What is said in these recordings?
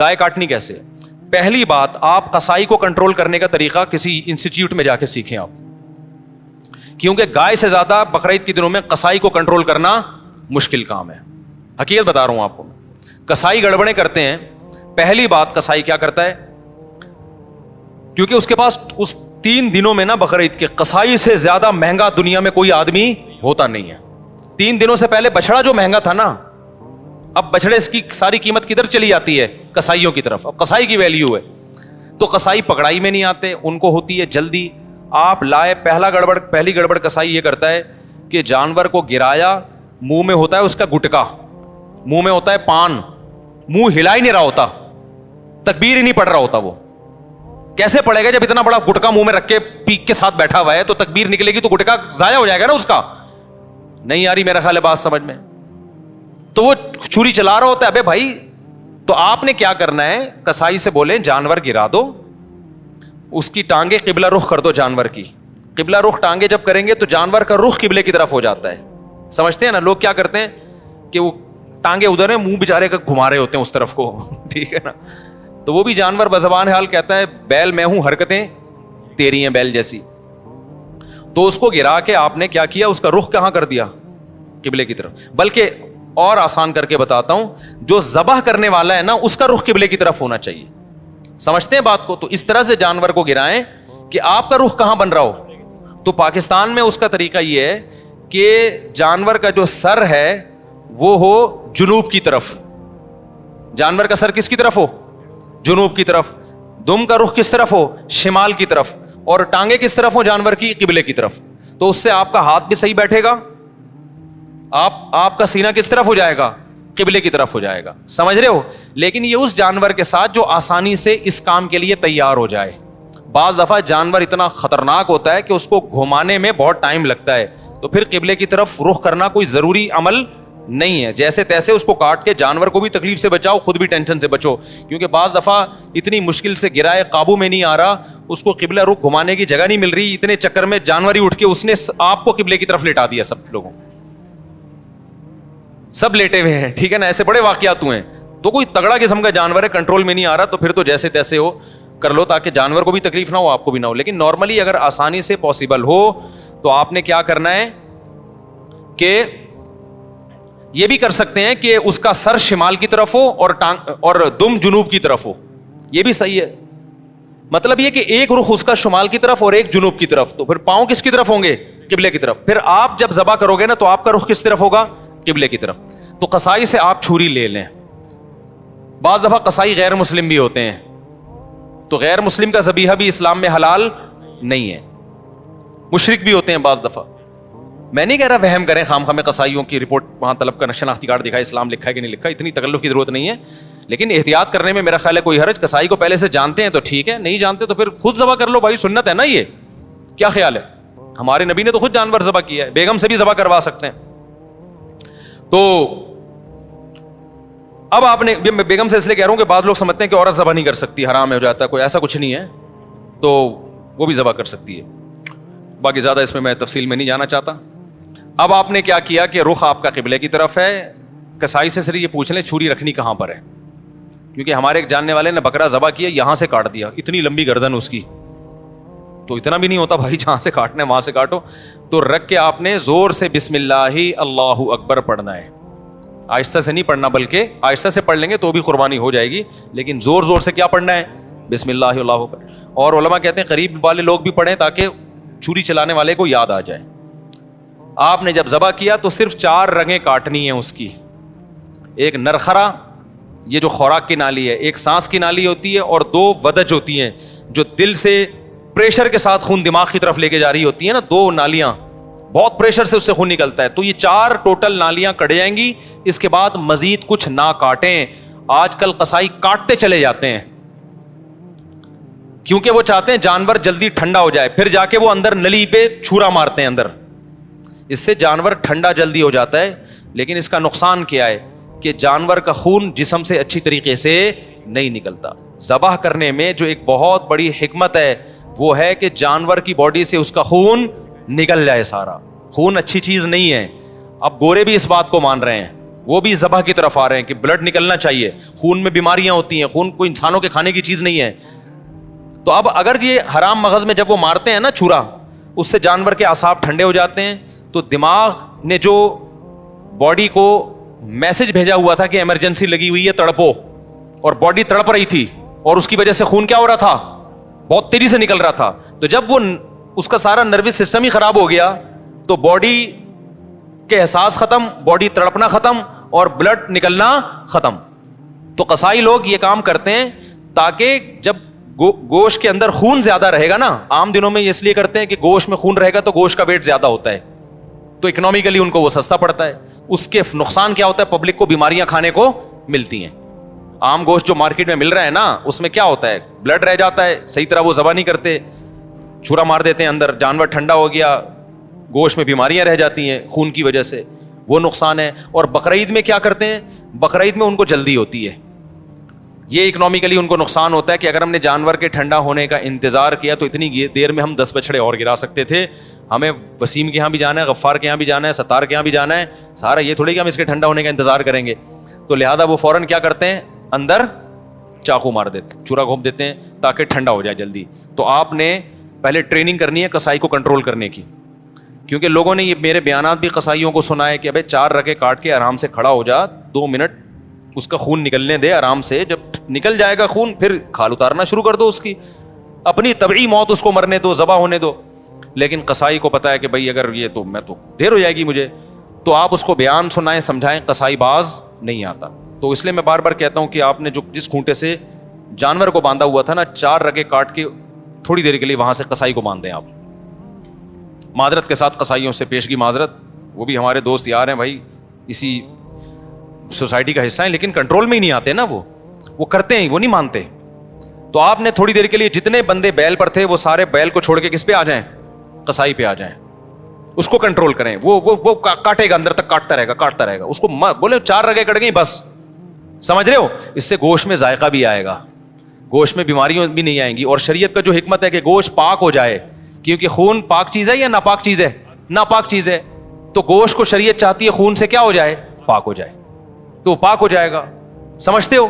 گائے کاٹنی کیسے؟ پہلی بات، آپ قصائی کو کنٹرول کرنے کا طریقہ کسی انسٹیٹیوٹ میں جا کے سیکھیں آپ، کیونکہ گائے سے زیادہ بقرعید کے دنوں میں قصائی کو کنٹرول کرنا مشکل کام ہے. حقیقت بتا رہا ہوں آپ کو. قصائی گڑبڑیں کرتے ہیں. پہلی بات، قصائی کیا کرتا ہے، کیونکہ اس کے پاس اس 3 دنوں میں نا بقرعید کے قصائی سے زیادہ مہنگا دنیا میں کوئی آدمی ہوتا نہیں ہے. 3 دنوں سے پہلے بچڑا جو مہنگا تھا نا، اب بچڑے اس کی ساری قیمت کدھر چلی جاتی ہے؟ قصائیوں کی طرف. اب قصائی کی ویلیو ہے. تو قصائی پکڑائی میں نہیں آتے، ان کو ہوتی ہے جلدی. آپ لائے، پہلی گڑبڑ قصائی یہ کرتا ہے کہ جانور کو گرایا، منہ میں ہوتا ہے اس کا گٹکا، منہ میں ہوتا ہے پان، منہ ہلا ہی نہیں رہا ہوتا، تکبیر ہی نہیں پڑھ رہا ہوتا. وہ کیسے پڑے گا جب اتنا بڑا گٹکا منہ میں رکھ کے پیک کے ساتھ بیٹھا ہوا ہے؟ تو تکبیر نکلے گی تو گٹکا ضائع ہو جائے گا نا اس کا. نہیں آ رہی میرا خیال ہے بات سمجھ میں. تو وہ چھری چلا رہا ہوتا ہے. ابے بھائی، تو آپ نے کیا کرنا ہے، قصائی سے بولیں جانور گرا دو، اس کی ٹانگیں قبلہ رخ کر دو. جانور کی قبلہ رخ ٹانگیں جب کریں گے تو جانور کا رخ قبلے کی طرف ہو جاتا ہے. سمجھتے ہیں نا؟ لوگ کیا کرتے ہیں کہ وہ ٹانگیں ادھر ہیں، منہ بیچارے کا گھما رہے ہوتے ہیں اس طرف کو. ٹھیک ہے نا؟ تو وہ بھی جانور بزبان حال کہتا ہے بیل میں ہوں، حرکتیں تیری ہیں بیل جیسی. تو اس کو گرا کے آپ نے کیا کیا، اس کا رخ کہاں کر دیا؟ قبلے کی طرف. بلکہ اور آسان کر کے بتاتا ہوں، جو ذبح کرنے والا ہے نا، اس کا رخ قبلے کی طرف ہونا چاہیے. سمجھتے ہیں بات کو؟ تو اس طرح سے جانور کو گرائیں کہ آپ کا رخ کہاں بن رہا ہو. تو پاکستان میں اس کا طریقہ یہ ہے کہ جانور کا جو سر ہے وہ ہو جنوب کی طرف. جانور کا سر کس کی طرف ہو؟ جنوب کی طرف. دم کا رخ کس طرف ہو؟ شمال کی طرف. اور ٹانگیں کس طرف ہو جانور کی؟ قبلے کی طرف. تو اس سے آپ کا ہاتھ بھی صحیح بیٹھے گا، آپ کا سینہ کس طرف ہو جائے گا؟ قبلے کی طرف ہو جائے گا. سمجھ رہے ہو؟ لیکن یہ اس جانور کے ساتھ جو آسانی سے اس کام کے لیے تیار ہو جائے. بعض دفعہ جانور اتنا خطرناک ہوتا ہے کہ اس کو گھمانے میں بہت ٹائم لگتا ہے، تو پھر قبلے کی طرف رخ کرنا کوئی ضروری عمل نہیں ہے. جیسے تیسے اس کو کاٹ کے جانور کو بھی تکلیف سے بچاؤ، خود بھی ٹینشن سے بچو. کیونکہ بعض دفعہ اتنی مشکل سے گرائے، قابو میں نہیں آ رہا، اس کو قبلہ رخ گھمانے کی جگہ نہیں مل رہی، اتنے چکر میں جانور ہی اٹھ کے اس نے آپ کو قبلے کی طرف لٹا دیا. سب لوگوں سب لیٹے ہوئے ہیں. ٹھیک ہے نا؟ ایسے بڑے واقعات ہوئے ہیں. تو کوئی تگڑا قسم کا جانور ہے، کنٹرول میں نہیں آ رہا، تو پھر تو جیسے تیسے ہو کر لو، تاکہ جانور کو بھی تکلیف نہ ہو، آپ کو بھی نہ ہو. لیکن نارملی اگر آسانی سے پاسبل ہو تو آپ نے کیا کرنا ہے کہ یہ بھی کر سکتے ہیں کہ اس کا سر شمال کی طرف ہو اور دم جنوب کی طرف ہو. یہ بھی صحیح ہے. مطلب یہ کہ ایک رخ اس کا شمال کی طرف اور ایک جنوب کی طرف. تو پھر پاؤں کس کی طرف ہوں گے؟ قبلے کی طرف. پھر آپ جب ذبح کرو گے نا تو آپ کا رخ کس طرف ہوگا؟ قبلے کی طرف. تو قصائی سے آپ چھری لے لیں. بعض دفعہ قصائی غیر مسلم بھی ہوتے ہیں، تو غیر مسلم کا ذبیحہ بھی اسلام میں حلال نہیں ہے. مشرک بھی ہوتے ہیں بعض دفعہ. میں نہیں کہہ رہا وہم کریں خام خواہ میں قصائیوں کی رپورٹ وہاں طلب کرنا، شناختی کارڈ دکھائے اسلام لکھا ہے کہ نہیں لکھا، اتنی تکلف کی ضرورت نہیں ہے. لیکن احتیاط کرنے میں میرا خیال ہے کوئی حرج. قصائی کو پہلے سے جانتے ہیں تو ٹھیک ہے، نہیں جانتے تو پھر خود ذبح کر لو بھائی، سنت ہے نا یہ. کیا خیال ہے؟ ہمارے نبی نے تو خود جانور ذبح کیا ہے، بیگم سے بھی ذبح کروا سکتے ہیں. تو اب آپ نے، میں بیگم سے اس لیے کہہ رہا ہوں کہ بعض لوگ سمجھتے ہیں کہ عورت ذبح نہیں کر سکتی، حرام ہو جاتا ہے، کوئی ایسا کچھ نہیں ہے. تو وہ بھی ذبح کر سکتی ہے. باقی زیادہ اس میں تفصیل میں نہیں جانا چاہتا. اب آپ نے کیا کیا کہ رخ آپ کا قبلے کی طرف ہے. قصائی سے صرف یہ پوچھ لیں چھری رکھنی کہاں پر ہے، کیونکہ ہمارے ایک جاننے والے نے بکرا ذبح کیا، یہاں سے کاٹ دیا، اتنی لمبی گردن اس کی. تو اتنا بھی نہیں ہوتا بھائی، جہاں سے کاٹنا ہے وہاں سے کاٹو. تو رکھ کے آپ نے زور سے بسم اللہ اللہ اکبر پڑھنا ہے. آہستہ سے نہیں پڑھنا، بلکہ آہستہ سے پڑھ لیں گے تو بھی قربانی ہو جائے گی، لیکن زور زور سے کیا پڑھنا ہے؟ بسم اللہ اللہ اکبر. اور علماء کہتے ہیں قریب والے لوگ بھی پڑھیں تاکہ چھری چلانے والے کو یاد آ جائے. آپ نے جب ذبح کیا تو صرف 4 رگیں کاٹنی ہیں اس کی. ایک نرخرا، یہ جو خوراک کی نالی ہے، ایک سانس کی نالی ہوتی ہے، اور 2 ودج ہوتی ہیں جو دل سے پریشر کے ساتھ خون دماغ کی طرف لے کے جا رہی ہوتی ہیں نا، 2 نالیاں، بہت پریشر سے اس سے خون نکلتا ہے. تو یہ 4 ٹوٹل نالیاں کٹ جائیں گی. اس کے بعد مزید کچھ نہ کاٹیں. آج کل قصائی کاٹتے چلے جاتے ہیں کیونکہ وہ چاہتے ہیں جانور جلدی ٹھنڈا ہو جائے، پھر جا کے وہ اندر نلی پہ چھرا مارتے ہیں اندر. اس سے جانور ٹھنڈا جلدی ہو جاتا ہے، لیکن اس کا نقصان کیا ہے کہ جانور کا خون جسم سے اچھی طریقے سے نہیں نکلتا. ذبح کرنے میں جو ایک بہت بڑی حکمت ہے وہ ہے کہ جانور کی باڈی سے اس کا خون نکل جائے سارا. خون اچھی چیز نہیں ہے. اب گورے بھی اس بات کو مان رہے ہیں. وہ بھی ذبح کی طرف آ رہے ہیں کہ بلڈ نکلنا چاہیے, خون میں بیماریاں ہوتی ہیں, خون کوئی انسانوں کے کھانے کی چیز نہیں ہے. تو اب اگر یہ حرام مغز میں جب وہ مارتے ہیں نا چھرا, اس سے جانور کے اعصاب ٹھنڈے ہو جاتے ہیں, تو دماغ نے جو باڈی کو میسج بھیجا ہوا تھا کہ ایمرجنسی لگی ہوئی ہے, تڑپو, اور باڈی تڑپ رہی تھی, اور اس کی وجہ سے خون کیا ہو رہا تھا, بہت تیزی سے نکل رہا تھا. تو جب وہ اس کا سارا نروس سسٹم ہی خراب ہو گیا, تو باڈی کے احساس ختم, باڈی تڑپنا ختم, اور بلڈ نکلنا ختم. تو قصائی لوگ یہ کام کرتے ہیں تاکہ جب گوشت کے اندر خون زیادہ رہے گا نا, عام دنوں میں اس لیے کرتے ہیں کہ گوشت میں خون رہے گا تو گوشت کا ویٹ زیادہ ہوتا ہے, تو اکنامکلی ان کو وہ سستا پڑتا ہے. اس کے نقصان کیا ہوتا ہے, پبلک کو بیماریاں کھانے کو ملتی ہیں. عام گوشت جو مارکیٹ میں مل رہا ہے نا, اس میں کیا ہوتا ہے, بلڈ رہ جاتا ہے, صحیح طرح وہ ذبح نہیں کرتے, چھرا مار دیتے ہیں اندر, جانور ٹھنڈا ہو گیا, گوشت میں بیماریاں رہ جاتی ہیں خون کی وجہ سے, وہ نقصان ہے. اور بقرعید میں کیا کرتے ہیں, بقرعید میں ان کو جلدی ہوتی ہے, یہ اکنامکلی ان کو نقصان ہوتا ہے کہ اگر ہم نے جانور کے ٹھنڈا ہونے کا انتظار کیا تو اتنی دیر میں ہم 10 بچڑے اور گرا سکتے تھے. ہمیں وسیم کے یہاں بھی جانا ہے, غفار کے یہاں بھی جانا ہے, ستار کے یہاں بھی جانا ہے, سارا یہ تھوڑی کہ ہم اس کے ٹھنڈا ہونے کا انتظار کریں گے. تو لہٰذا وہ فوراً کیا کرتے ہیں, اندر چاقو مار دیتے ہیں, چورا گھونپ دیتے ہیں تاکہ ٹھنڈا ہو جائے جلدی. تو آپ نے پہلے ٹریننگ کرنی ہے قصائی کو کنٹرول کرنے کی, کیونکہ لوگوں نے یہ میرے بیانات بھی قصائیوں کو سنا ہے کہ ابے 4 رگے کاٹ کے آرام سے کھڑا ہو جا, 2 منٹ اس کا خون نکلنے دے آرام سے, جب نکل جائے گا خون پھر کھال اتارنا شروع کر دو, اس کی اپنی طبعی موت اس کو مرنے دو, ذبح ہونے دو. لیکن قصائی کو پتا ہے کہ بھائی اگر یہ تو میں تو دیر ہو جائے گی مجھے, تو آپ اس کو بیان سنائیں, سمجھائیں, قصائی باز نہیں آتا. تو اس لیے میں بار بار کہتا ہوں کہ آپ نے جو جس کھونٹے سے جانور کو باندھا ہوا تھا نا, 4 رگے کاٹ کے تھوڑی دیر کے لیے وہاں سے قصائی کو باندھ دیں آپ. معذرت کے ساتھ قصائیوں سے پیشگی معذرت, وہ بھی ہمارے دوست یار ہیں بھائی, اسی سوسائٹی کا حصہ ہیں, لیکن کنٹرول میں ہی نہیں آتے نا, وہ کرتے ہیں, وہ نہیں مانتے. تو آپ نے تھوڑی دیر کے لیے جتنے بندے بیل پر تھے وہ سارے بیل کو چھوڑ کے کس پہ آ جائیں, قصائی پہ آ جائیں, اس کو کنٹرول کریں. وہ کاٹے گا, اندر تک کاٹتا رہے گا, اس کو بولے 4 رگیں کٹ گئی بس, سمجھ رہے ہو, اس سے گوشت میں ذائقہ بھی آئے گا, گوشت میں بیماریاں بھی نہیں آئیں گی. اور شریعت کا جو حکمت ہے کہ گوشت پاک ہو جائے, کیونکہ خون پاک چیز ہے یا ناپاک چیز ہے, ناپاک چیز ہے, تو گوشت کو شریعت چاہتی ہے خون سے کیا ہو جائے, پاک ہو جائے, تو پاک ہو جائے گا. سمجھتے ہو؟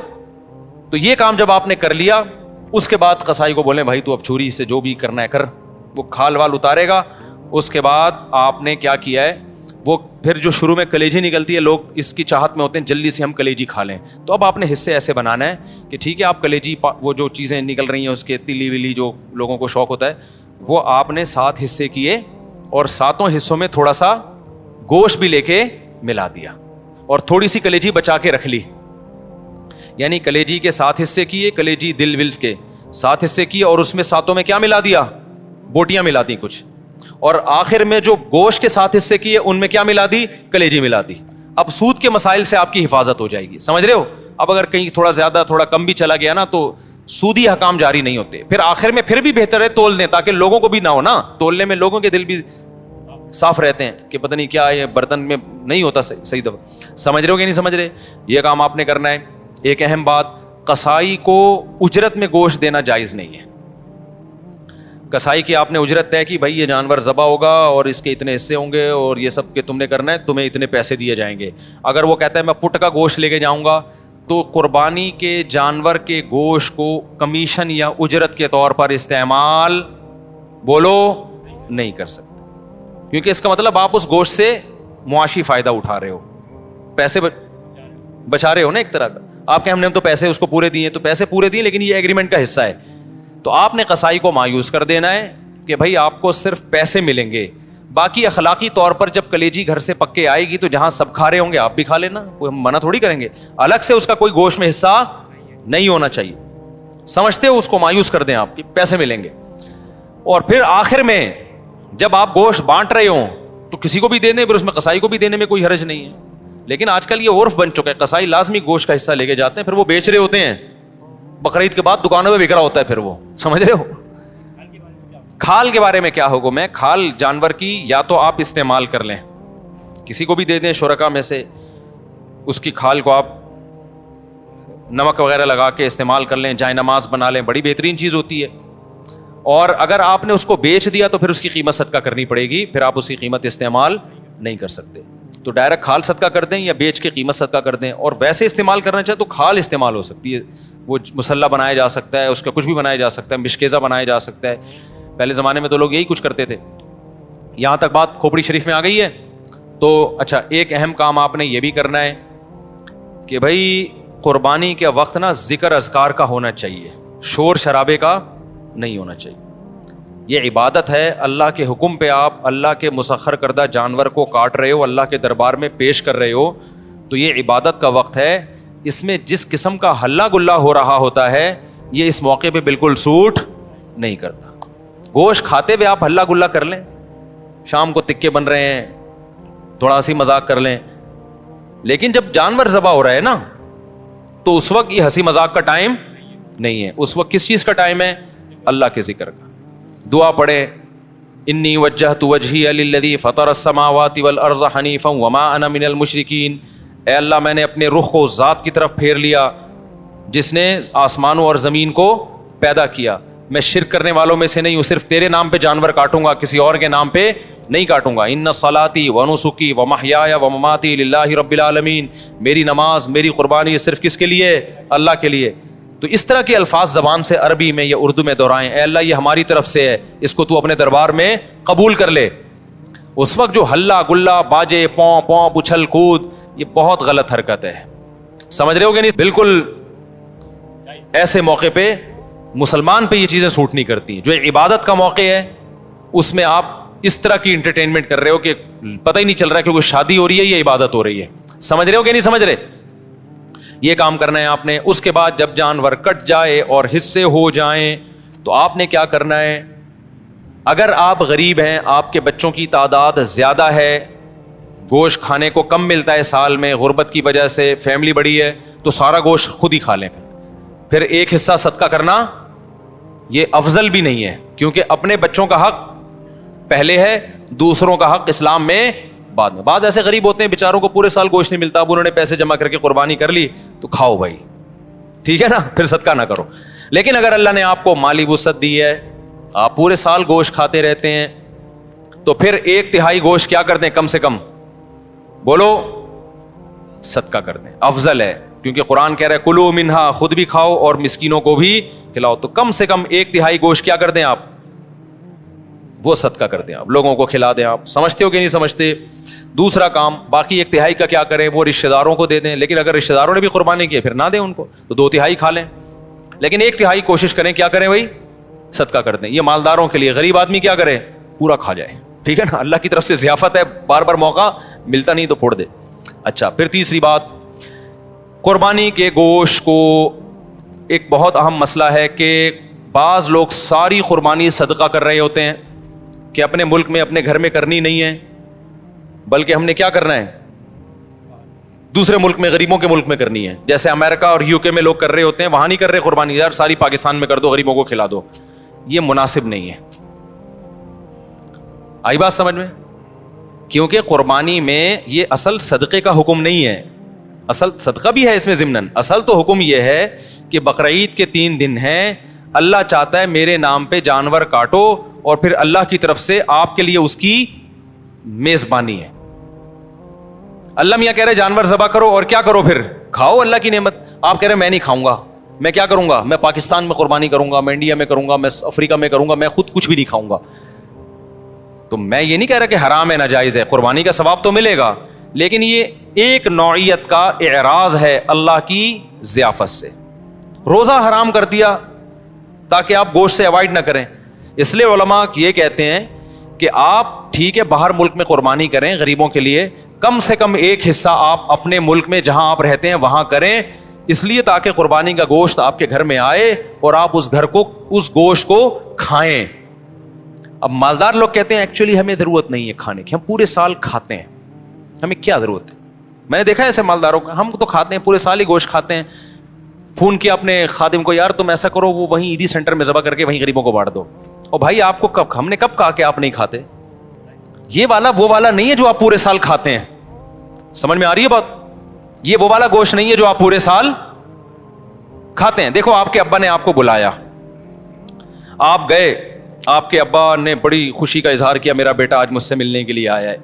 تو یہ کام جب آپ نے کر لیا, اس کے بعد قصائی کو بولیں بھائی تو اب چھری سے جو بھی کرنا ہے کر, وہ کھال وال اتارے گا. اس کے بعد آپ نے کیا کیا ہے, وہ پھر جو شروع میں کلیجی نکلتی ہے, لوگ اس کی چاہت میں ہوتے ہیں جلدی سے ہم کلیجی کھا لیں. تو اب آپ نے حصے ایسے بنانا ہے کہ ٹھیک ہے آپ کلیجی, وہ جو چیزیں نکل رہی ہیں اس کے تلی ولی جو لوگوں کو شوق ہوتا ہے, وہ آپ نے 7 حصے کیے, اور 7 حصوں میں تھوڑا سا گوشت بھی لے کے ملا دیا, اور تھوڑی سی کلیجی بچا کے رکھ لی. یعنی کلیجی کے 7 حصے کیے, کلیجی دل ولز کے 7 حصے کیے, اور اس میں 7 میں کیا ملا دیا, بوٹیاں ملا دی کچھ, اور آخر میں جو گوشت کے 7 حصے کیے ان میں کیا ملا دی, کلیجی ملا دی. اب سود کے مسائل سے آپ کی حفاظت ہو جائے گی, سمجھ رہے ہو. اب اگر کہیں تھوڑا زیادہ تھوڑا کم بھی چلا گیا نا تو سودی حکام جاری نہیں ہوتے. پھر آخر میں پھر بھی بہتر ہے تول دیں, تاکہ لوگوں کو بھی نہ ہو نا, تولنے میں لوگوں کے دل بھی صاف رہتے ہیں کہ پتہ نہیں کیا یہ برتن میں نہیں ہوتا صحیح دفعہ. سمجھ رہے ہو کہ نہیں سمجھ رہے, یہ کام آپ نے کرنا ہے. ایک اہم بات, قصائی کو اجرت میں گوشت دینا جائز نہیں ہے. قصائی کی آپ نے اجرت طے کی, بھائی یہ جانور ذبح ہوگا اور اس کے اتنے حصے ہوں گے اور یہ سب کہ تم نے کرنا ہے, تمہیں اتنے پیسے دیے جائیں گے. اگر وہ کہتا ہے میں پٹ کا گوشت لے کے جاؤں گا, تو قربانی کے جانور کے گوشت کو کمیشن یا اجرت کے طور پر استعمال بولو نہیں کر سکتے, کیونکہ اس کا مطلب آپ اس گوشت سے معاشی فائدہ اٹھا رہے ہو, پیسے بچا رہے ہو نا ایک طرح کا. آپ کے ہم نے تو پیسے اس کو پورے دیے, تو پیسے پورے دیے لیکن یہ ایگریمنٹ کا حصہ ہے. تو آپ نے قصائی کو مایوس کر دینا ہے کہ بھائی آپ کو صرف پیسے ملیں گے, باقی اخلاقی طور پر جب کلیجی گھر سے پک کے آئے گی تو جہاں سب کھا رہے ہوں گے آپ بھی کھا لینا, کوئی ہم منع تھوڑی کریں گے. الگ سے اس کا کوئی گوشت میں حصہ نہیں ہونا چاہیے, سمجھتے ہو, اس کو مایوس کر دیں آپ کہ پیسے ملیں گے. اور پھر آخر میں جب آپ گوشت بانٹ رہے ہوں تو کسی کو بھی دے دیں, پھر اس میں قصائی کو بھی دینے میں کوئی حرج نہیں ہے. لیکن آج کل یہ عرف بن چکا ہے, قصائی لازمی گوشت کا حصہ لے کے جاتے ہیں, پھر وہ بیچ رہے ہوتے ہیں, بقرعید کے بعد دکانوں میں بک رہا ہوتا ہے, پھر وہ سمجھ رہے ہو. کھال کے بارے میں کیا حکم ہے, کھال جانور کی یا تو آپ استعمال کر لیں, کسی کو بھی دے دیں شرکا میں سے, اس کی کھال کو آپ نمک وغیرہ لگا کے استعمال کر لیں, جائے نماز بنا لیں, بڑی بہترین چیز ہوتی ہے. اور اگر آپ نے اس کو بیچ دیا تو پھر اس کی قیمت صدقہ کرنی پڑے گی, پھر آپ اس کی قیمت استعمال نہیں کر سکتے. تو ڈائریکٹ کھال صدقہ کر دیں یا بیچ کے قیمت صدقہ کر دیں. اور ویسے استعمال کرنا چاہے تو کھال استعمال ہو سکتی ہے, وہ مسلح بنایا جا سکتا ہے, اس کا کچھ بھی بنایا جا سکتا ہے, مشکیزہ بنایا جا سکتا ہے. پہلے زمانے میں تو لوگ یہی کچھ کرتے تھے. یہاں تک بات کھوپڑی شریف میں آ گئی ہے. تو اچھا, ایک اہم کام آپ نے یہ بھی کرنا ہے کہ بھائی قربانی کے وقت نا ذکر اذکار کا ہونا چاہیے, شور شرابے کا نہیں ہونا چاہیے. یہ عبادت ہے, اللہ کے حکم پہ آپ اللہ کے مسخر کردہ جانور کو کاٹ رہے ہو, اللہ کے دربار میں پیش کر رہے ہو, تو یہ عبادت کا وقت ہے. اس میں جس قسم کا ہلہ گلا ہو رہا ہوتا ہے یہ اس موقع پہ بالکل سوٹ نہیں کرتا. گوشت کھاتے ہوئے آپ ہلہ گلا کر لیں, شام کو تکے بن رہے ہیں, تھوڑا سی مذاق کر لیں, لیکن جب جانور ذبح ہو رہا ہے نا تو اس وقت یہ ہنسی مذاق کا ٹائم نہیں ہے. اس وقت کس چیز کا ٹائم ہے؟ اللہ کے ذکر کا. دعا پڑھیں, انی وجہت وجہی للذی فطر السماوات والارض حنیفا وما انا من المشرکین. اے اللہ, میں نے اپنے رخ کو اس ذات کی طرف پھیر لیا جس نے آسمانوں اور زمین کو پیدا کیا. میں شرک کرنے والوں میں سے نہیں ہوں, صرف تیرے نام پہ جانور کاٹوں گا, کسی اور کے نام پہ نہیں کاٹوں گا. ان صلاتی و نسکی و محیایا و مماتی للہ رب العالمین. میری نماز, میری قربانی صرف کس کے لیے؟ اللہ کے لیے. تو اس طرح کے الفاظ زبان سے عربی میں یا اردو میں دہرائیں, اے اللہ یہ ہماری طرف سے ہے, اس کو تو اپنے دربار میں قبول کر لے. اس وقت جو ہلہ گلا, باجے, پوں پوں, اچھل کود, یہ بہت غلط حرکت ہے. سمجھ رہے ہو کہ نہیں؟ بالکل ایسے موقع پہ مسلمان پہ یہ چیزیں سوٹ نہیں کرتی. جو عبادت کا موقع ہے اس میں آپ اس طرح کی انٹرٹینمنٹ کر رہے ہو کہ پتہ ہی نہیں چل رہا کہ کوئی شادی ہو رہی ہے یا عبادت ہو رہی ہے. سمجھ رہے ہو کہ نہیں سمجھ رہے؟ یہ کام کرنا ہے آپ نے. اس کے بعد جب جانور کٹ جائے اور حصے ہو جائیں تو آپ نے کیا کرنا ہے؟ اگر آپ غریب ہیں, آپ کے بچوں کی تعداد زیادہ ہے, گوشت کھانے کو کم ملتا ہے سال میں, غربت کی وجہ سے فیملی بڑی ہے, تو سارا گوشت خود ہی کھا لیں. پھر ایک حصہ صدقہ کرنا یہ افضل بھی نہیں ہے, کیونکہ اپنے بچوں کا حق پہلے ہے, دوسروں کا حق اسلام میں بعد میں. بعض ایسے غریب ہوتے ہیں بیچاروں کو پورے سال گوشت نہیں ملتا, اب انہوں نے پیسے جمع کر کے قربانی کر لی تو کھاؤ بھائی, ٹھیک ہے نا, پھر صدقہ نہ کرو. لیکن اگر اللہ نے آپ کو مالی وسعت دی ہے, آپ پورے سال گوشت کھاتے رہتے ہیں, تو پھر 1/3 گوشت کیا کر دیں؟ کم سے کم بولو, صدقہ کر دیں. افضل ہے, کیونکہ قرآن کہہ رہا ہے کلو منہا, خود بھی کھاؤ اور مسکینوں کو بھی کھلاؤ. تو کم سے کم 1/3 گوشت کیا کر دیں آپ؟ وہ صدقہ کر دیں, آپ لوگوں کو کھلا دیں. آپ سمجھتے ہو کہ نہیں سمجھتے؟ دوسرا کام, باقی 1/3 کا کیا کریں؟ وہ رشتہ داروں کو دے دیں. لیکن اگر رشتہ داروں نے بھی قربانی کی ہے پھر نہ دیں ان کو, تو 2/3 کھا لیں. لیکن 1/3 کوشش کریں کیا کریں بھائی؟ صدقہ کر دیں. یہ مالداروں کے لیے. غریب آدمی کیا کرے؟ پورا کھا جائے, ٹھیک ہے نا, اللہ کی طرف سے ضیافت ہے, بار بار موقع ملتا نہیں تو پھوڑ دے. اچھا, پھر تیسری بات, قربانی کے گوشت کو ایک بہت اہم مسئلہ ہے کہ بعض لوگ ساری قربانی صدقہ کر رہے ہوتے ہیں کہ اپنے ملک میں اپنے گھر میں کرنی نہیں ہے, بلکہ ہم نے کیا کرنا ہے؟ دوسرے ملک میں, غریبوں کے ملک میں کرنی ہے. جیسے امریکہ اور UK میں لوگ کر رہے ہوتے ہیں, وہاں نہیں کر رہے قربانی, یار ساری پاکستان میں کر دو, غریبوں کو کھلا دو. یہ مناسب نہیں ہے. آئی بات سمجھ میں؟ کیونکہ قربانی میں یہ اصل صدقے کا حکم نہیں ہے. اصل صدقہ بھی ہے اس میں ضمناً, اصل تو حکم یہ ہے کہ بقرعید کے 3 دن ہیں, اللہ چاہتا ہے میرے نام پہ جانور کاٹو اور پھر اللہ کی طرف سے آپ کے لیے اس کی میزبانی ہے. اللہ میاں کہہ رہے جانور ذبح کرو اور کیا کرو؟ پھر کھاؤ اللہ کی نعمت. آپ کہہ رہے میں نہیں کھاؤں گا, میں کیا کروں گا؟ میں پاکستان میں قربانی کروں گا, میں انڈیا میں کروں گا, میں افریقہ میں کروں گا, میں خود کچھ بھی نہیں کھاؤں گا. تو میں یہ نہیں کہہ رہا کہ حرام ہے, ناجائز ہے, قربانی کا ثواب تو ملے گا, لیکن یہ ایک نوعیت کا اعراض ہے اللہ کی ضیافت سے. روزہ حرام کر دیا تاکہ آپ گوشت سے اوائڈ نہ کریں. اس لیے علماء یہ کہتے ہیں کہ آپ ٹھیک ہے باہر ملک میں قربانی کریں غریبوں کے لیے, کم سے کم ایک حصہ آپ اپنے ملک میں جہاں آپ رہتے ہیں وہاں کریں, اس لیے تاکہ قربانی کا گوشت آپ کے گھر میں آئے اور آپ اس گھر کو, اس گوشت کو کھائیں. اب مالدار لوگ کہتے ہیں ایکچولی ہمیں ضرورت نہیں ہے کھانے کی, ہم پورے سال کھاتے ہیں, ہمیں کیا ضرورت ہے. میں نے دیکھا ہے ایسے مالداروں کا, ہم تو کھاتے ہیں پورے سال ہی گوشت کھاتے ہیں. فون کیا اپنے خادم کو, یار تم ایسا کرو وہ وہیں عیدی سینٹر میں ذبح کر کے وہیں غریبوں کو بانٹ دو. اور بھائی آپ کو کب, ہم نے کب کہا کہ آپ نہیں کھاتے؟ یہ والا وہ والا نہیں ہے جو آپ پورے سال کھاتے ہیں. سمجھ میں آ رہی ہے بات؟ یہ وہ والا گوشت نہیں ہے جو آپ پورے سال کھاتے ہیں. دیکھو آپ کے ابا نے آپ کو بلایا, آپ گئے, آپ کے ابا نے بڑی خوشی کا اظہار کیا میرا بیٹا آج مجھ سے ملنے کے لیے آیا ہے.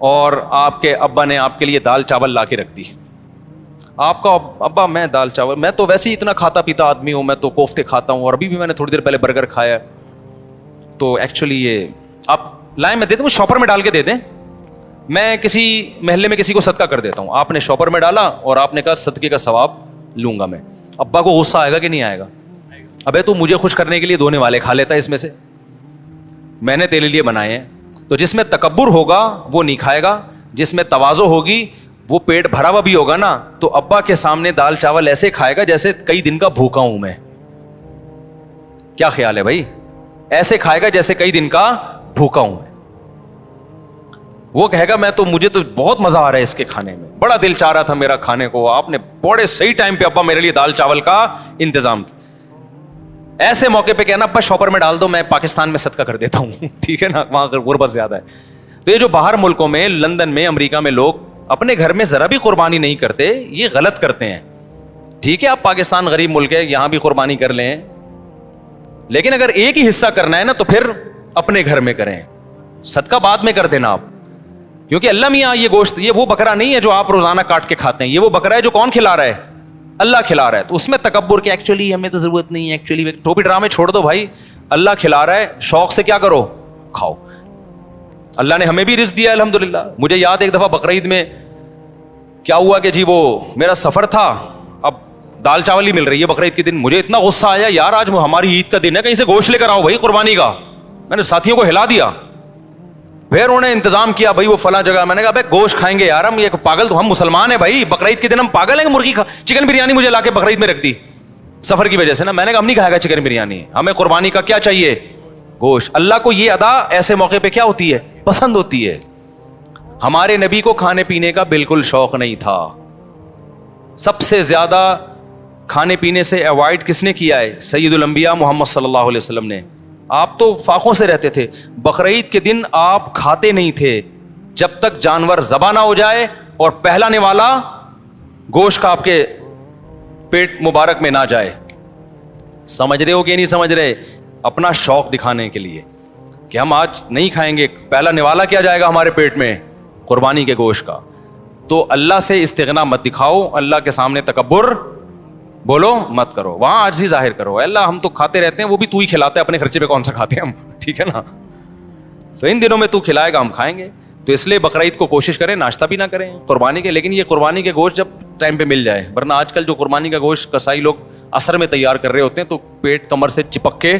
اور آپ کے ابا نے آپ کے لیے دال چاول لا کے رکھ دی. آپ کا ابا میں دال چاول, میں تو ویسے ہی اتنا کھاتا پیتا آدمی ہوں, میں تو کوفتے کھاتا ہوں, اور ابھی بھی میں نے تھوڑی دیر پہلے برگر کھایا. تو ایکچولی یہ آپ لائیں, میں دیتا ہوں, شاپر میں ڈال کے دے دیں, میں کسی محلے میں کسی کو صدقہ کر دیتا ہوں. آپ نے شاپر میں ڈالا اور آپ نے کہا صدقے کا ثواب لوں گا میں. ابا کو غصہ آئے گا کہ نہیں آئے گا؟ ابے تو مجھے خوش کرنے کے لیے دھونے والے کھا لیتا ہے اس میں سے, میں نے تیرے لیے بنائے ہیں. تو جس میں تکبر ہوگا وہ نہیں کھائے گا, جس میں تواضع ہوگی وہ پیٹ بھرا ہوا بھی ہوگا نا, تو ابا کے سامنے دال چاول ایسے کھائے گا جیسے کئی دن کا بھوکا ہوں میں. کیا خیال ہے بھائی؟ ایسے کھائے گا جیسے کئی دن کا بھوکا ہوں میں. وہ کہے گا میں تو, مجھے تو بہت مزہ آ رہا ہے اس کے کھانے میں, بڑا دل چاہ رہا تھا میرا کھانے کو, آپ نے بڑے صحیح ٹائم پہ ابا میرے لیے دال چاول کا انتظام کیا. ایسے موقع پہ کہنا ابا شاپر میں ڈال دو, میں پاکستان میں صدقہ کر دیتا ہوں. ٹھیک ہے نا, وہاں غربت زیادہ ہے. تو یہ جو باہر ملکوں میں, لندن میں, امریکہ میں لوگ اپنے گھر میں ذرا بھی قربانی نہیں کرتے, یہ غلط کرتے ہیں. ٹھیک ہے, آپ پاکستان غریب ملک ہے, یہاں بھی قربانی کر لیں, لیکن اگر ایک ہی حصہ کرنا ہے نا تو پھر اپنے گھر میں کریں, صدقہ بعد میں کر دینا آپ. کیونکہ اللہ میاں یہ گوشت, یہ وہ بکرا نہیں ہے جو آپ روزانہ کاٹ کے کھاتے ہیں, یہ وہ بکرا ہے جو کون کھلا رہا ہے؟ اللہ کھلا رہا ہے. تو اس میں تکبر کہ ایکچولی ہمیں تو ضرورت نہیں ہے, ایکچولی ٹوپی ڈرامے چھوڑ دو بھائی, اللہ کھلا رہا ہے, شوق سے کیا کرو, کھاؤ. اللہ نے ہمیں بھی رزق دیا الحمدللہ. مجھے یاد ایک دفعہ بقرعید میں کیا ہوا کہ جی وہ میرا سفر تھا, اب دال چاول ہی مل رہی ہے بقرعید کے دن. مجھے اتنا غصہ آیا, یار آج ہماری عید کا دن ہے, کہیں سے گوشت لے کر آؤ بھائی قربانی کا. میں نے ساتھیوں کو ہلا دیا, پھر انہوں نے انتظام کیا بھائی وہ فلاں جگہ. میں نے کہا بھائی گوشت کھائیں گے یار, ہم یہ پاگل, تو ہم مسلمان ہیں بھائی, بقرعید کے دن ہم پاگل ہیں کہ مرغی چکن بریانی مجھے لا کے بقرعید میں رکھ دی سفر کی وجہ سے نا. میں نے کہا ہم نہیں کھائے گا چکن بریانی, ہمیں قربانی کا کیا چاہیے, گوشت. اللہ کو یہ ادا ایسے موقع پہ کیا ہوتی ہے, پسند ہوتی ہے. ہمارے نبی کو کھانے پینے کا بالکل شوق نہیں تھا. سب سے زیادہ کھانے پینے سے اوائڈ کس نے کیا ہے؟ سید الانبیاء محمد صلی اللہ علیہ وسلم نے. آپ تو فاقوں سے رہتے تھے, بقرعید کے دن آپ کھاتے نہیں تھے جب تک جانور ذبح نہ ہو جائے اور پہلا نوالا گوشت کا آپ کے پیٹ مبارک میں نہ جائے. سمجھ رہے ہو کہ نہیں سمجھ رہے؟ اپنا شوق دکھانے کے لیے کہ ہم آج نہیں کھائیں گے, پہلا نوالا کیا جائے گا ہمارے پیٹ میں, قربانی کے گوشت کا. تو اللہ سے استغنا مت دکھاؤ, اللہ کے سامنے تکبر بولو مت کرو, وہاں عاجزی ظاہر کرو. اللہ ہم تو کھاتے رہتے ہیں, وہ بھی تو ہی کھلاتا ہے, اپنے خرچے پہ کون سا کھاتے ہیں ہم, ٹھیک ہے نا. تو ان دنوں میں تو کھلائے گا, ہم کھائیں گے. تو اس لیے بقرعید کو کوشش کریں ناشتہ بھی نہ کریں قربانی کے, لیکن یہ قربانی کے گوشت جب ٹائم پہ مل جائے. ورنہ آج کل جو قربانی کا گوشت کسائی لوگ عصر میں تیار کر رہے ہوتے ہیں تو پیٹ کمر سے چپک کے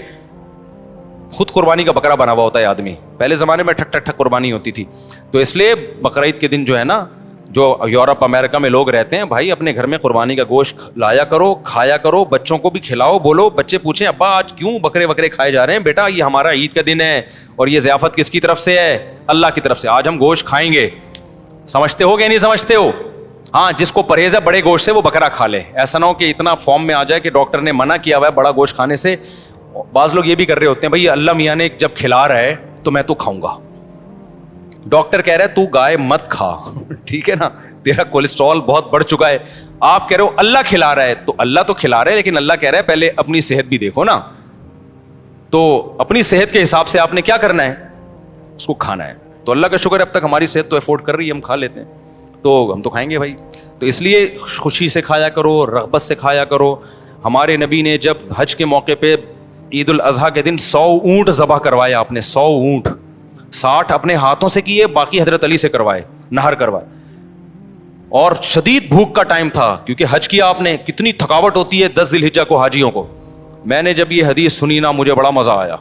خود قربانی کا بکرا بنا ہوا ہوتا ہے آدمی. پہلے زمانے میں ٹھک ٹھک ٹھک قربانی ہوتی تھی. تو اس لیے بقرعید کے دن جو ہے نا, جو یورپ امریکہ میں لوگ رہتے ہیں, بھائی اپنے گھر میں قربانی کا گوشت لایا کرو, کھایا کرو, بچوں کو بھی کھلاؤ. بولو, بچے پوچھیں ابا آج کیوں بکرے وکرے کھائے جا رہے ہیں؟ بیٹا یہ ہمارا عید کا دن ہے اور یہ ضیافت کس کی طرف سے ہے؟ اللہ کی طرف سے. آج ہم گوشت کھائیں گے. سمجھتے ہو کہ نہیں سمجھتے ہو؟ ہاں, جس کو پرہیز ہے بڑے گوشت سے وہ بکرا کھا لے. ایسا نہ ہو کہ اتنا فارم میں آ جائے کہ ڈاکٹر نے منع کیا ہوا ہے بڑا گوشت کھانے سے. بعض لوگ یہ بھی کر رہے ہوتے ہیں, بھائی اللہ میاں نے جب کھلا رہا ہے تو میں تو کھاؤں گا. ڈاکٹر کہہ رہا ہے تو گائے مت کھا, ٹھیک ہے نا, تیرا کولیسٹرول بہت بڑھ چکا ہے. آپ کہہ رہے ہو اللہ کھلا رہا ہے, تو اللہ تو کھلا رہا ہے, لیکن اللہ کہہ رہا ہے پہلے اپنی صحت بھی دیکھو نا. تو اپنی صحت کے حساب سے آپ نے کیا کرنا ہے, اس کو کھانا ہے. تو اللہ کا شکر ہے اب تک ہماری صحت تو افورڈ کر رہی ہے, ہم کھا لیتے ہیں, تو ہم تو کھائیں گے بھائی. تو اس لیے خوشی سے کھایا کرو, رغبت سے کھایا کرو. ہمارے نبی نے جب حج کے موقع پہ عید الاضحیٰ کے دن 100 اونٹ ذبح کروائے, آپ نے 100 اونٹ, 60 اپنے ہاتھوں سے کیے, باقی حضرت علی سے کروائے, نہر کروائے. اور شدید بھوک کا ٹائم تھا کیونکہ حج کیا آپ نے, کتنی تھکاوٹ ہوتی ہے 10 ذی الحجہ کو حاجیوں کو. میں نے جب یہ حدیث سنی نا مجھے بڑا مزہ آیا,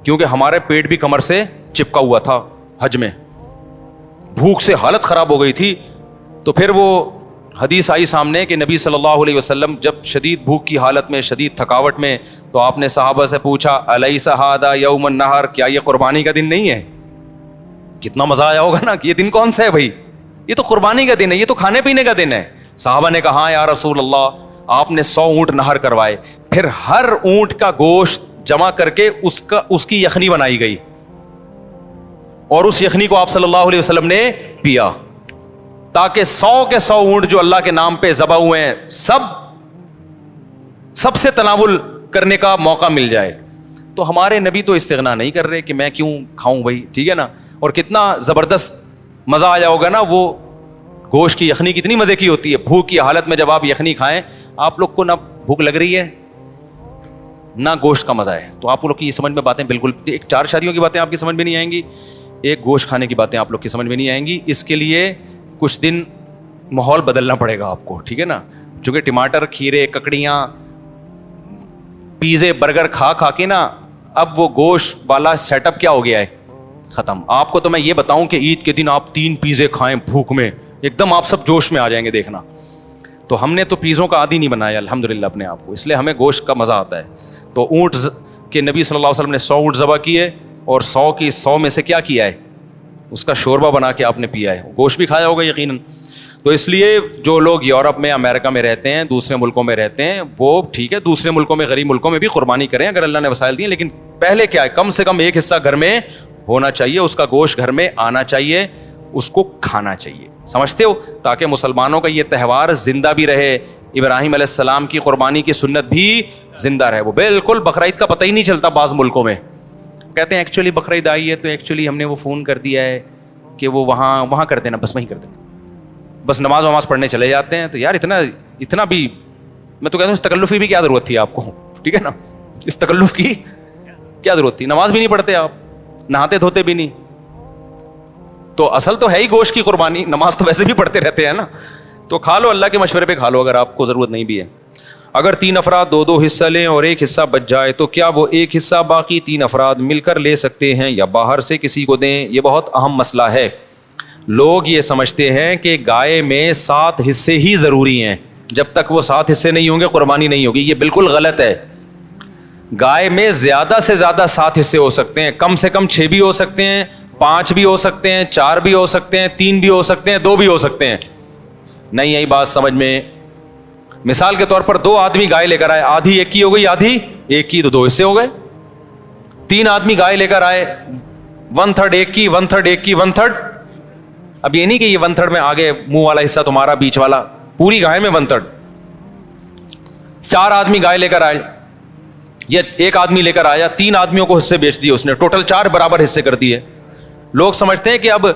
کیونکہ ہمارے پیٹ بھی کمر سے چپکا ہوا تھا حج میں, بھوک سے حالت خراب ہو گئی تھی. تو پھر وہ حدیث آئی سامنے کہ نبی صلی اللہ علیہ وسلم جب شدید بھوک کی حالت میں, شدید تھکاوٹ میں, تو آپ نے صحابہ سے پوچھا الیس ھذا یوم النحر, کیا یہ قربانی کا دن نہیں ہے؟ کتنا مزہ آیا ہوگا نا کہ یہ دن کون سا ہے بھائی, یہ تو قربانی کا دن ہے, یہ تو کھانے پینے کا دن ہے. صحابہ نے کہا یا رسول اللہ, آپ نے 100 اونٹ نہر کروائے, پھر ہر اونٹ کا گوشت جمع کر کے اس کی یخنی بنائی گئی, اور اس یخنی کو آپ صلی اللہ علیہ وسلم نے پیا, تاکہ 100 کے 100 اونٹ جو اللہ کے نام پہ ذبح ہوئے ہیں سب سے تناول کرنے کا موقع مل جائے. تو ہمارے نبی تو استغنا نہیں کر رہے کہ میں کیوں کھاؤں بھائی, ٹھیک ہے نا. اور کتنا زبردست مزہ آیا ہوگا نا وہ گوشت کی یخنی کتنی مزے کی ہوتی ہے. بھوک کی حالت میں جب آپ یخنی کھائیں, آپ لوگ کو نہ بھوک لگ رہی ہے نہ گوشت کا مزہ ہے, تو آپ لوگ کی یہ سمجھ میں باتیں بالکل, ایک 4 شادیوں کی باتیں آپ کی سمجھ میں نہیں آئیں گی, ایک گوشت کھانے کی باتیں آپ لوگ کی سمجھ میں نہیں آئیں گی. اس کے لیے کچھ دن ماحول بدلنا پڑے گا آپ کو, ٹھیک ہے نا. چونکہ ٹماٹر, کھیرے, ککڑیاں, پیزے, برگر کھا کھا کے نا اب وہ گوشت والا سیٹ اپ کیا ہو گیا ہے, ختم. آپ کو تو میں یہ بتاؤں کہ عید کے دن آپ 3 پیزے کھائیں بھوک میں, ایک دم آپ سب جوش میں آ جائیں گے, دیکھنا. تو ہم نے تو پیزوں کا عادی نہیں بنایا الحمدللہ اپنے آپ کو, اس لیے ہمیں گوشت کا مزہ آتا ہے. تو اونٹ کے نبی صلی اللہ علیہ وسلم نے 100 اونٹ ذبح کیے, اور 100 میں سے کیا کیا ہے, اس کا شوربہ بنا کے آپ نے پیا ہے. گوشت بھی کھایا ہوگا یقیناً. تو اس لیے جو لوگ یورپ میں, امریکہ میں رہتے ہیں, دوسرے ملکوں میں رہتے ہیں, وہ ٹھیک ہے, دوسرے ملکوں میں, غریب ملکوں میں بھی قربانی کریں اگر اللہ نے وسائل دیے, لیکن پہلے کیا ہے, کم سے کم ایک حصہ گھر میں ہونا چاہیے, اس کا گوشت گھر میں آنا چاہیے, اس کو کھانا چاہیے. سمجھتے ہو, تاکہ مسلمانوں کا یہ تہوار زندہ بھی رہے, ابراہیم علیہ السلام کی قربانی کی سنت بھی زندہ رہے. وہ بالکل بقرعید کا پتہ ہی نہیں چلتا بعض ملکوں میں, کہتے ہیں ایکچولی بقرعید آئی ہے تو ایکچولی ہم نے وہ فون کر دیا ہے کہ وہ وہاں کر دینا, بس وہیں کر دینا, بس نماز پڑھنے چلے جاتے ہیں. تو یار اتنا بھی, میں تو کہتا ہوں اس تکلف کی بھی کیا ضرورت تھی آپ کو, ٹھیک ہے نا, اس تکلف کی کیا ضرورت تھی. نماز بھی نہیں پڑھتے آپ, نہاتے دھوتے بھی نہیں, تو اصل تو ہے ہی گوشت کی قربانی, نماز تو ویسے بھی پڑھتے رہتے ہیں نا. تو کھا لو, اللہ کے مشورے پہ کھا لو اگر آپ کو ضرورت نہیں بھی ہے. اگر 3 افراد 2 حصہ لیں اور ایک حصہ بچ جائے تو کیا وہ ایک حصہ باقی 3 افراد مل کر لے سکتے ہیں یا باہر سے کسی کو دیں؟ یہ بہت اہم مسئلہ ہے. لوگ یہ سمجھتے ہیں کہ گائے میں 7 حصے ہی ضروری ہیں, جب تک وہ 7 حصے نہیں ہوں گے قربانی نہیں ہوگی. یہ بالکل غلط ہے. گائے میں زیادہ سے زیادہ 7 حصے ہو سکتے ہیں, کم سے کم 6 بھی ہو سکتے ہیں, 5 بھی ہو سکتے ہیں, 4 بھی ہو سکتے ہیں, 3 بھی ہو سکتے ہیں, 2 بھی ہو سکتے ہیں. نہیں یہی بات سمجھ میں. مثال کے طور پر 2 آدمی گائے لے کر آئے, آدھی ایک کی ہو گئی, آدھی ایک کی, تو 2 حصے ہو گئے. 3 آدمی گائے لے کر آئے, 1/3 ایک کی, 1/3 ایک کی, 1/3. اب یہ نہیں کہ یہ 1/3 میں آگے منہ والا حصہ تمہارا, بیچ والا, پوری گائے میں 1/3. 4 آدمی گائے لے کر آئے, یا 1 آدمی لے کر آیا, 3 آدمیوں کو حصے بیچ دیے اس نے, ٹوٹل 4 برابر حصے کر دیے. لوگ سمجھتے ہیں کہ اب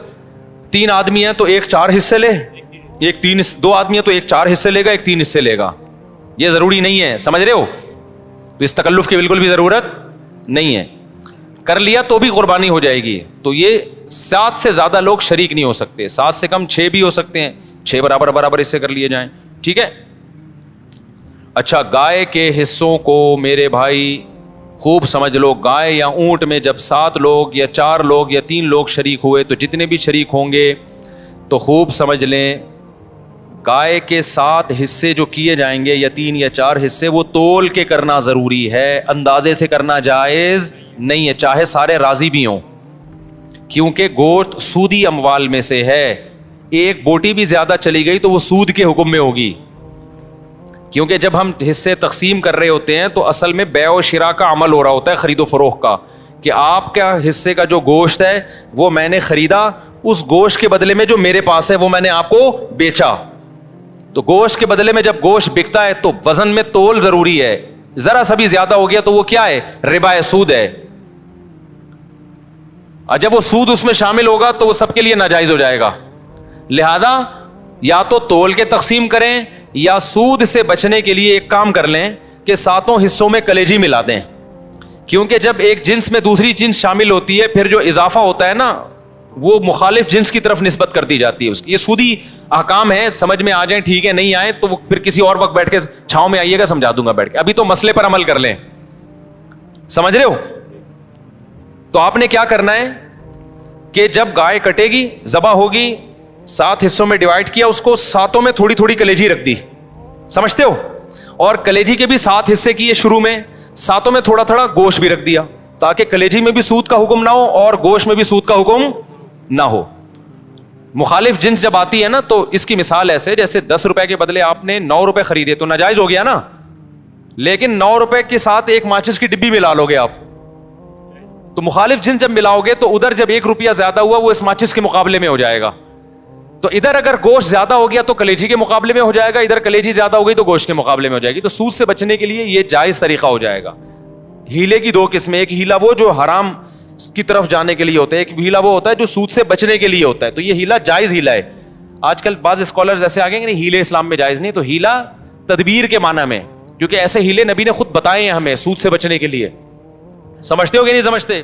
3 آدمی ہیں تو ایک 4 حصے لے, 2 آدمی ہیں تو ایک 4 حصے لے گا, ایک 3 حصے لے گا. یہ ضروری نہیں ہے, سمجھ رہے ہو. تو اس تکلف کی بالکل بھی ضرورت نہیں ہے. کر لیا تو بھی قربانی ہو جائے گی. تو یہ 7 سے زیادہ لوگ شریک نہیں ہو سکتے, 7 سے کم 6 بھی ہو سکتے ہیں, 6 برابر حصے کر لیے جائیں, ٹھیک ہے. اچھا, گائے کے حصوں کو میرے بھائی خوب سمجھ لو. گائے یا اونٹ میں جب 7 لوگ یا 4 لوگ یا 3 لوگ شریک ہوئے, تو جتنے بھی شریک ہوں گے تو خوب سمجھ لیں, گائے کے 7 حصے جو کیے جائیں گے, یا 3 یا 4 حصے, وہ تول کے کرنا ضروری ہے, اندازے سے کرنا جائز نہیں ہے, چاہے سارے راضی بھی ہوں. کیونکہ گوشت سودی اموال میں سے ہے, ایک بوٹی بھی زیادہ چلی گئی تو وہ سود کے حکم میں ہوگی. کیونکہ جب ہم حصے تقسیم کر رہے ہوتے ہیں تو اصل میں بیع و شراء کا عمل ہو رہا ہوتا ہے, خرید و فروخت کا, کہ آپ کا حصے کا جو گوشت ہے وہ میں نے خریدا, اس گوشت کے بدلے میں جو میرے پاس ہے وہ میں نے آپ کو بیچا. تو گوشت کے بدلے میں جب گوشت بکتا ہے تو وزن میں تول ضروری ہے. ذرا سا بھی زیادہ ہو گیا تو وہ کیا ہے, ربا ہے, سود ہے. اور جب وہ سود اس میں شامل ہوگا تو وہ سب کے لیے ناجائز ہو جائے گا. لہذا یا تو تول کے تقسیم کریں, یا سود سے بچنے کے لیے ایک کام کر لیں کہ 7 حصوں میں کلیجی ملا دیں. کیونکہ جب ایک جنس میں دوسری جنس شامل ہوتی ہے, پھر جو اضافہ ہوتا ہے نا وہ مخالف جنس کی طرف نسبت کر دی جاتی ہے اس کی. یہ سودی احکام ہے, سمجھ میں آ جائیں ٹھیک ہے, نہیں آئے تو وہ پھر کسی اور وقت بیٹھ کے چھاؤں میں آئیے گا, سمجھا دوں گا بیٹھ کے. ابھی تو مسئلے پر عمل کر لیں, سمجھ رہے ہو. تو آپ نے کیا کرنا ہے کہ جب گائے کٹے گی, ذبح ہوگی, 7 حصوں میں ڈیوائڈ کیا, اس کو 7 میں تھوڑی تھوڑی کلیجی رکھ دی, سمجھتے ہو. اور کلیجی کے بھی 7 حصے کیے شروع میں, 7 میں تھوڑا تھوڑا گوشت بھی رکھ دیا, تاکہ کلیجی میں بھی سود کا حکم نہ ہو اور گوشت میں بھی سود کا حکم نہ ہو. مخالف جنس جب آتی ہے نا, تو اس کی مثال ایسے, جیسے 10 روپے کے بدلے آپ نے 9 روپے خریدے تو ناجائز ہو گیا نا, لیکن 9 روپے کے ساتھ ایک ماچس کی ڈبی ملا لو گے آپ, تو مخالف جنس جب ملاؤ گے تو ادھر جب 1 روپیہ زیادہ ہوا وہ اس ماچس کے مقابلے میں ہو جائے گا. تو ادھر اگر گوشت زیادہ ہو گیا تو کلیجی کے مقابلے میں ہو جائے گا, ادھر کلیجی زیادہ ہو گئی تو گوشت کے مقابلے میں ہو جائے گی. تو سود سے بچنے کے لیے یہ جائز طریقہ ہو جائے گا. ہیلے کی 2 قسمیں, ایک ہیلا وہ جو حرام کی طرف جانے کے لیے ہوتا ہے, ایک ہیلا وہ ہوتا ہے جو سود سے بچنے کے لیے ہوتا ہے. تو یہ ہیلا جائز ہیلا ہے. آج کل بعض اسکالرز ایسے آگے کہ نہیں ہیلے اسلام میں جائز نہیں, تو ہیلا تدبیر کے معنی میں, کیونکہ ایسے ہیلے نبی نے خود بتائے ہیں ہمیں سود سے بچنے کے لیے. سمجھتے ہو کہ نہیں سمجھتے؟